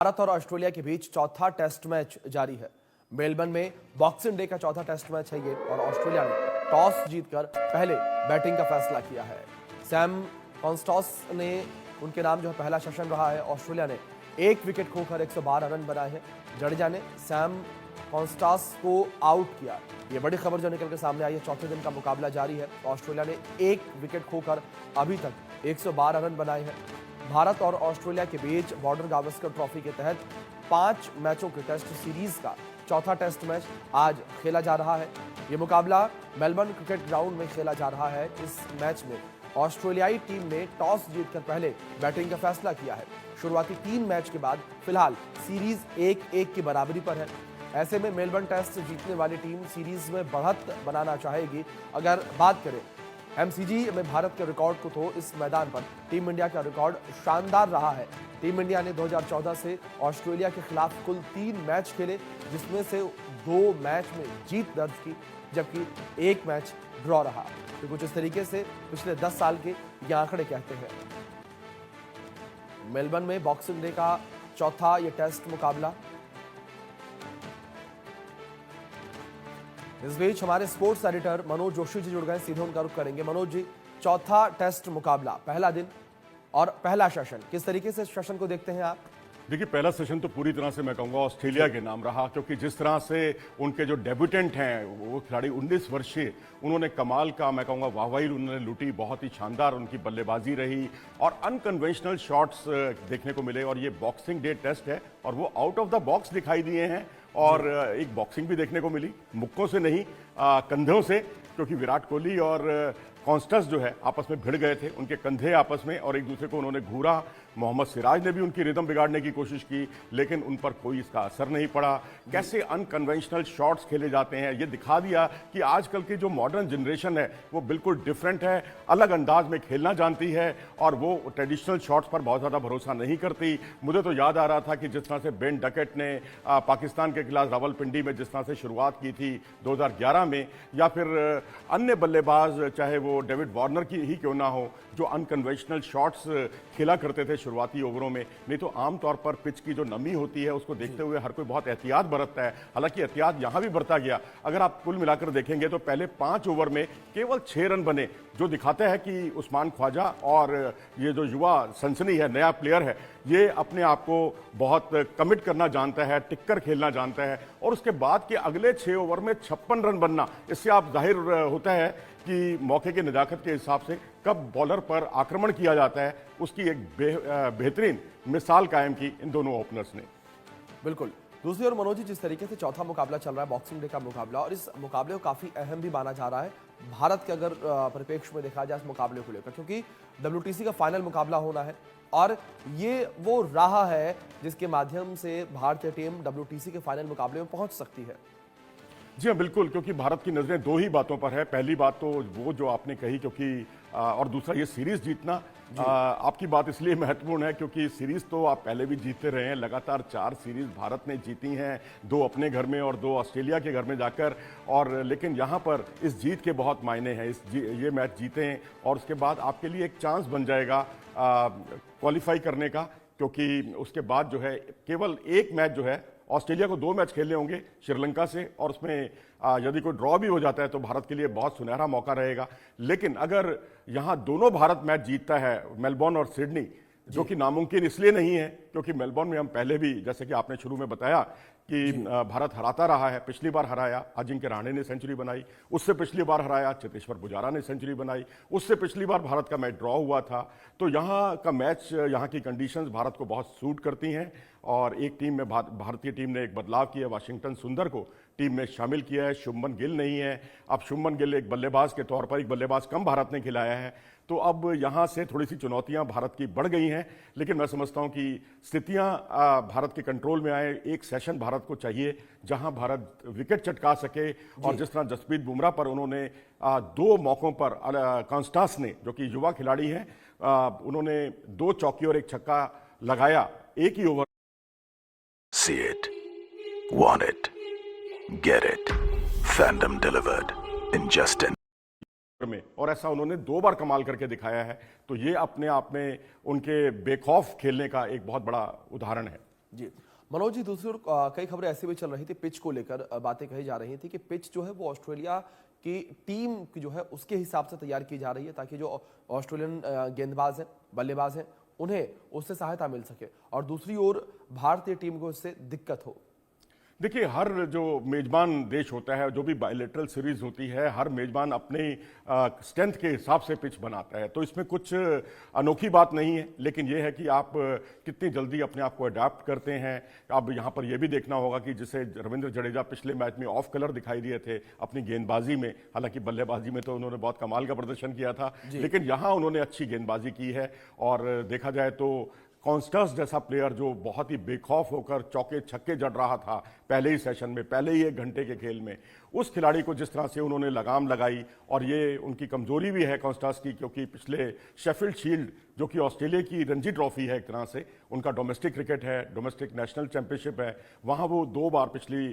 भारत और ऑस्ट्रेलिया के बीच चौथा टेस्ट मैच जारी है। मेलबर्न में बॉक्सिंग डे का चौथा टेस्ट मैच है ये, और ऑस्ट्रेलिया ने टॉस जीतकर पहले बैटिंग का फैसला किया है। सैम कॉन्स्टॉस ने उनके नाम जो है पहला सेशन रहा है। ऑस्ट्रेलिया ने एक विकेट खोकर 112 रन बनाए हैं। जडेजा ने सैम कॉन्स्टॉस को आउट किया। ये बड़ी खबर जो निकल के सामने आई है। चौथे दिन का मुकाबला जारी है। ऑस्ट्रेलिया ने एक विकेट खोकर अभी तक 112 रन बनाए हैं। भारत और ऑस्ट्रेलिया के बीच बॉर्डर गावस्कर ट्रॉफी के तहत 5 मैचों के टेस्ट सीरीज का चौथा टेस्ट मैच आज खेला जा रहा है। ये मुकाबला मेलबर्न क्रिकेट ग्राउंड में खेला जा रहा है। इस मैच में ऑस्ट्रेलियाई टीम ने टॉस जीतकर पहले बैटिंग का फैसला किया है। शुरुआती 3 मैच के बाद फिलहाल सीरीज 1-1 की बराबरी पर है। ऐसे में मेलबर्न टेस्ट जीतने वाली टीम सीरीज में बढ़त बनाना चाहेगी। अगर बात करें एमसीजी में भारत के रिकॉर्ड को, तो इस मैदान पर टीम इंडिया का रिकॉर्ड शानदार रहा है। टीम इंडिया ने 2014 से ऑस्ट्रेलिया के खिलाफ कुल 3 मैच खेले, जिसमें से 2 मैच में जीत दर्ज की, जबकि 1 मैच ड्रॉ रहा। तो कुछ इस तरीके से पिछले 10 साल के ये आंकड़े कहते हैं। मेलबर्न में बॉक्सिंग डे का चौथा ये टेस्ट मुकाबला। इस बीच हमारे स्पोर्ट्स एडिटर मनोज जोशी जी जुड़ गए, सीधे उनका रुख करेंगे। मनोज जी, चौथा टेस्ट मुकाबला, पहला दिन और पहला सेशन, किस तरीके से सेशन को देखते हैं आप? देखिए, पहला सेशन तो पूरी तरह से मैं कहूँगा ऑस्ट्रेलिया के नाम रहा, क्योंकि जिस तरह से उनके जो डेब्यूटेंट हैं वो खिलाड़ी 19 वर्षीय, उन्होंने कमाल का मैं कहूँगा वाहवाही उन्होंने लूटी। बहुत ही शानदार उनकी बल्लेबाजी रही और अनकन्वेंशनल शॉट्स देखने को मिले। और ये बॉक्सिंग डे टेस्ट है और वो आउट ऑफ द बॉक्स दिखाई दिए हैं। और एक बॉक्सिंग भी देखने को मिली, मुक्कों से नहीं कंधों से, क्योंकि विराट कोहली और कॉन्स्टस जो है आपस में भिड़ गए थे, उनके कंधे आपस में, और एक दूसरे को उन्होंने घूरा। मोहम्मद सिराज ने भी उनकी रिदम बिगाड़ने की कोशिश की, लेकिन उन पर कोई इसका असर नहीं पड़ा। कैसे अनकन्वेंशनल शॉट्स खेले जाते हैं, ये दिखा दिया कि आजकल की जो मॉडर्न जनरेशन है वो बिल्कुल डिफरेंट है, अलग अंदाज में खेलना जानती है और वो ट्रेडिशनल शॉट्स पर बहुत ज़्यादा भरोसा नहीं करती। मुझे तो याद आ रहा था कि जिस तरह से बेन डकेट ने पाकिस्तान के खिलाफ रावलपिंडी में जिस तरह से शुरुआत की थी 2011 में, या फिर अन्य बल्लेबाज चाहे वो डेविड वार्नर की ही क्यों ना हो, जो अनकन्वेंशनल शॉट्स खेला करते थे शुरुआती ओवरों में। नहीं तो आमतौर पर पिच की जो नमी होती है उसको देखते हुए हर कोई बहुत एहतियात बरतता है। हालांकि एहतियात यहां भी बरता गया। अगर आप कुल मिलाकर देखेंगे तो पहले 5 ओवर में केवल 6 रन बने, जो दिखाता है कि उस्मान ख्वाजा और ये जो युवा सनसनी है, नया प्लेयर है, ये अपने आप को बहुत कमिट करना जानता है, टिककर खेलना जानता है। और उसके बाद के अगले 6 ओवर में 56 रन बनना, इससे आप जाहिर होता है कि मौके की नजाकत के हिसाब से कब बॉलर पर आक्रमण किया जाता है, उसकी एक बेहतरीन मिसाल कायम की इन दोनों ओपनर्स ने। बिल्कुल। दूसरी ओर मनोज जी, जिस तरीके से चौथा मुकाबला चल रहा है, बॉक्सिंग डे का मुकाबला, और इस मुकाबले को काफी अहम भी माना जा रहा है भारत के अगर परिप्रेक्ष्य में देखा जाए इस मुकाबले को लेकर, क्योंकि WTC का फाइनल मुकाबला होना है और ये वो राह है जिसके माध्यम से भारतीय टीम WTC के फाइनल मुकाबले में पहुंच सकती है। जी हाँ, बिल्कुल, क्योंकि भारत की नज़रें 2 ही बातों पर है। पहली बात तो वो जो आपने कही, क्योंकि और दूसरा ये सीरीज जीतना। आपकी बात इसलिए महत्वपूर्ण है क्योंकि सीरीज तो आप पहले भी जीतते रहे हैं। लगातार 4 सीरीज भारत ने जीती हैं, 2 अपने घर में और 2 ऑस्ट्रेलिया के घर में जाकर। और लेकिन यहाँ पर इस जीत के बहुत मायने हैं। ये मैच जीतें और उसके बाद आपके लिए एक चांस बन जाएगा क्वालिफाई करने का, क्योंकि उसके बाद जो है केवल 1 मैच जो है, ऑस्ट्रेलिया को 2 मैच खेलने होंगे श्रीलंका से, और उसमें यदि कोई ड्रॉ भी हो जाता है तो भारत के लिए बहुत सुनहरा मौका रहेगा। लेकिन अगर यहाँ दोनों भारत मैच जीतता है, मेलबर्न और सिडनी, जो कि नामुमकिन इसलिए नहीं है क्योंकि मेलबर्न में हम पहले भी, जैसे कि आपने शुरू में बताया कि भारत हराता रहा है। पिछली बार हराया अजिंक्य रहाणे ने सेंचुरी बनाई, उससे पिछली बार हराया चेतेश्वर पुजारा ने सेंचुरी बनाई, उससे पिछली बार भारत का मैच ड्रॉ हुआ था। तो यहाँ का मैच, यहाँ की कंडीशंस भारत को बहुत सूट करती हैं। और एक टीम में भारतीय टीम ने एक बदलाव किया, वाशिंगटन सुंदर को टीम में शामिल किया है। शुभमन गिल नहीं है। अब शुभमन गिल एक बल्लेबाज के तौर पर, एक बल्लेबाज कम भारत ने खिलाया है। तो अब यहाँ से थोड़ी सी चुनौतियाँ भारत की बढ़ गई हैं, लेकिन मैं समझता हूँ कि स्थितियाँ भारत के कंट्रोल में आए। एक सेशन भारत को चाहिए जहाँ भारत विकेट चटका सके। और जिस तरह जसप्रीत बुमराह पर उन्होंने 2 मौकों पर, कॉन्स्टास ने जो कि युवा खिलाड़ी हैं, उन्होंने 2 चौकी और 1 छक्का लगाया एक ही over. See it, want it, get it. Fandom delivered in just an में, और ऐसा उन्होंने 2 बार कमाल करके दिखाया है। तो ये अपने आप में उनके बेखौफ खेलने का एक बहुत बड़ा उदाहरण है। जी मनोज जी, दूसरी ओर कई खबरें ऐसी भी चल रही थी, पिच को लेकर बातें कही जा रही थी कि पिच जो है वो ऑस्ट्रेलिया की टीम की जो है उसके हिसाब से तैयार की जा रही है, ताकि जो ऑस्ट्रेलियन गेंदबाज हैं, बल्लेबाज हैं, उन्हें उससे सहायता मिल सके, और दूसरी ओर भारतीय टीम को इससे दिक्कत हो। देखिए, हर जो मेजबान देश होता है, जो भी बायलैटरल सीरीज होती है, हर मेजबान अपने स्ट्रेंथ के हिसाब से पिच बनाता है, तो इसमें कुछ अनोखी बात नहीं है। लेकिन यह है कि आप कितनी जल्दी अपने आप को अडाप्ट करते हैं। अब यहाँ पर यह भी देखना होगा कि जैसे रविंद्र जडेजा पिछले मैच में ऑफ कलर दिखाई दिए थे अपनी गेंदबाजी में, हालांकि बल्लेबाजी में तो उन्होंने बहुत कमाल का प्रदर्शन किया था, लेकिन यहाँ उन्होंने अच्छी गेंदबाजी की है। और देखा जाए तो कॉन्स्टस जैसा प्लेयर जो बहुत ही बेखौफ होकर चौके छक्के जड़ रहा था पहले ही सेशन में, पहले ही 1 घंटे के खेल में, उस खिलाड़ी को जिस तरह से उन्होंने लगाम लगाई, और ये उनकी कमजोरी भी है कॉन्स्टस की, क्योंकि पिछले शेफील्ड शील्ड जो कि ऑस्ट्रेलिया की रणजी ट्रॉफी है एक तरह से, उनका डोमेस्टिक क्रिकेट है, डोमेस्टिक नेशनल चैंपियनशिप है, वहाँ वो 2 बार पिछली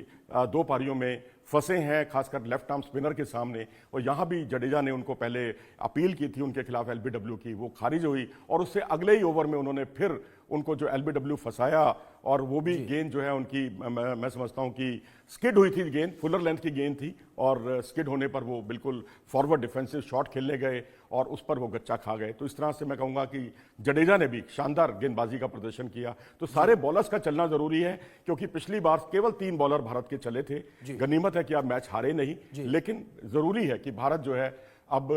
2 पारियों में फंसे हैं, खासकर लेफ्ट आर्म स्पिनर के सामने। और यहाँ भी जडेजा ने उनको पहले अपील की थी उनके खिलाफ एलबीडब्ल्यू की, वो खारिज हुई, और उससे अगले ही ओवर में उन्होंने फिर उनको जो एलबीडब्ल्यू फंसाया, और वो भी गेंद जो है उनकी, मैं समझता हूँ कि स्किड हुई थी गेंद, फुलर लेंथ की गेंद थी, और स्किड होने पर वो बिल्कुल फॉरवर्ड डिफेंसिव शॉट खेलने गए और उस पर वो गच्चा खा गए। तो इस तरह से मैं कहूँगा कि जडेजा ने भी शानदार गेंदबाजी का प्रदर्शन किया। तो सारे बॉलर्स का चलना जरूरी है, क्योंकि पिछली बार केवल 3 बॉलर भारत के चले थे। गनीमत है कि आप मैच हारे नहीं, लेकिन जरूरी है कि भारत जो है अब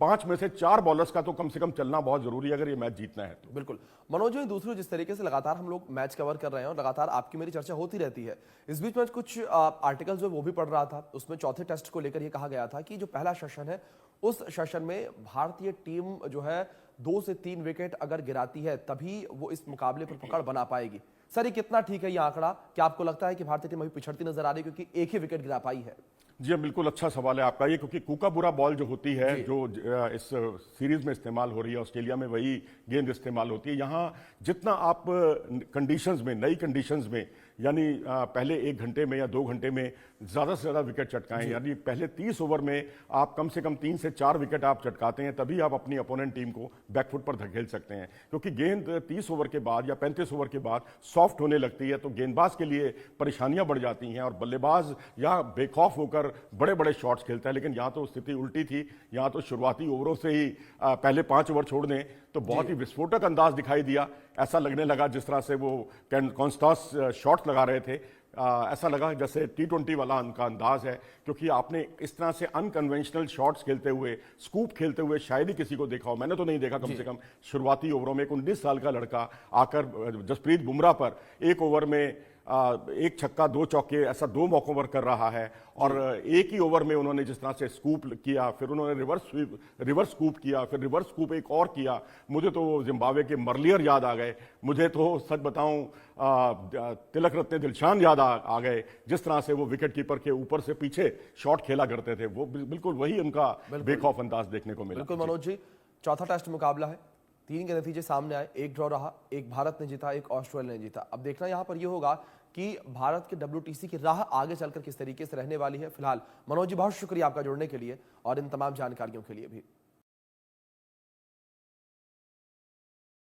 5 में से 4 बॉलर्स का तो कम से कम चलना बहुत जरूरी है अगर ये मैच जीतना है तो। बिल्कुल मनोज जी, दूसरी जिस तरीके से लगातार हम लोग मैच कवर कर रहे हैं और लगातार आपकी मेरी चर्चा होती रहती है, इस बीच में कुछ आर्टिकल जो वो भी पढ़ रहा था, उसमें चौथे टेस्ट को लेकर ये कहा गया था कि जो पहला सेशन है उस सेशन में भारतीय टीम जो है 2 से 3 विकेट अगर गिराती है तभी वो इस मुकाबले पर पकड़ बना पाएगी। सर, ये कितना ठीक है ये आंकड़ा? क्या आपको लगता है कि भारतीय टीम अभी पिछड़ती नजर आ रही है क्योंकि एक ही विकेट गिरा पाई है? जी बिल्कुल, अच्छा सवाल है आपका ये, क्योंकि कूकाबुरा बॉल जो होती है, जो इस सीरीज में इस्तेमाल हो रही है ऑस्ट्रेलिया में, वही गेंद इस्तेमाल होती है। यहाँ जितना आप कंडीशंस में, नई कंडीशंस में, यानी पहले 1 घंटे में या 2 घंटे में ज़्यादा से ज़्यादा विकेट चटकाएं, यानी पहले 30 ओवर में आप कम से कम 3 से 4 विकेट आप चटकाते हैं, तभी आप अपनी अपोनेंट टीम को बैकफुट पर धकेल सकते हैं। क्योंकि गेंद 30 ओवर के बाद या 35 ओवर के बाद सॉफ्ट होने लगती है, तो गेंदबाज के लिए परेशानियां बढ़ जाती हैं, और बल्लेबाज या बेखौफ होकर बड़े बड़े शॉट्स खेलता है। लेकिन यहाँ तो स्थिति उल्टी थी, यहाँ तो शुरुआती ओवरों से ही पहले 5 ओवर छोड़ दें तो बहुत ही विस्फोटक अंदाज दिखाई दिया। ऐसा लगने लगा जिस तरह से वो कॉन्स्टास शॉट्स लगा रहे थे, ऐसा लगा जैसे T20 वाला उनका अंदाज है, क्योंकि आपने इस तरह से अनकन्वेंशनल शॉट्स खेलते हुए, स्कूप खेलते हुए शायद ही किसी को देखा हो, मैंने तो नहीं देखा कम से कम शुरुआती ओवरों में। एक 19 साल का लड़का आकर जसप्रीत बुमराह पर 1 ओवर में 1 छक्का 2 चौके ऐसा 2 मौकों पर कर रहा है, और एक ही ओवर में उन्होंने जिस तरह से स्कूप किया, फिर उन्होंने रिवर्स स्कूप किया, फिर रिवर्स स्कूप एक और किया। मुझे तो जिम्बाब्वे के मर्लियर याद आ गए, मुझे तो सच बताऊं तिलक रत्ने दिलशान याद आ गए, जिस तरह से वो विकेट कीपर के ऊपर से पीछे शॉट खेला करते थे। वो बिल्कुल वही उनका बेखौफ अंदाज देखने को मिला। बिल्कुल मनोज जी, चौथा टेस्ट मुकाबला है, 3 के नतीजे सामने आए, 1 ड्रॉ रहा, 1 भारत ने जीता, 1 ऑस्ट्रेलिया ने जीता। अब देखना यहाँ पर यह होगा कि भारत के WTC की राह आगे चलकर किस तरीके से रहने वाली है। फिलहाल मनोज जी, बहुत शुक्रिया आपका जुड़ने के लिए और इन तमाम जानकारियों के लिए भी।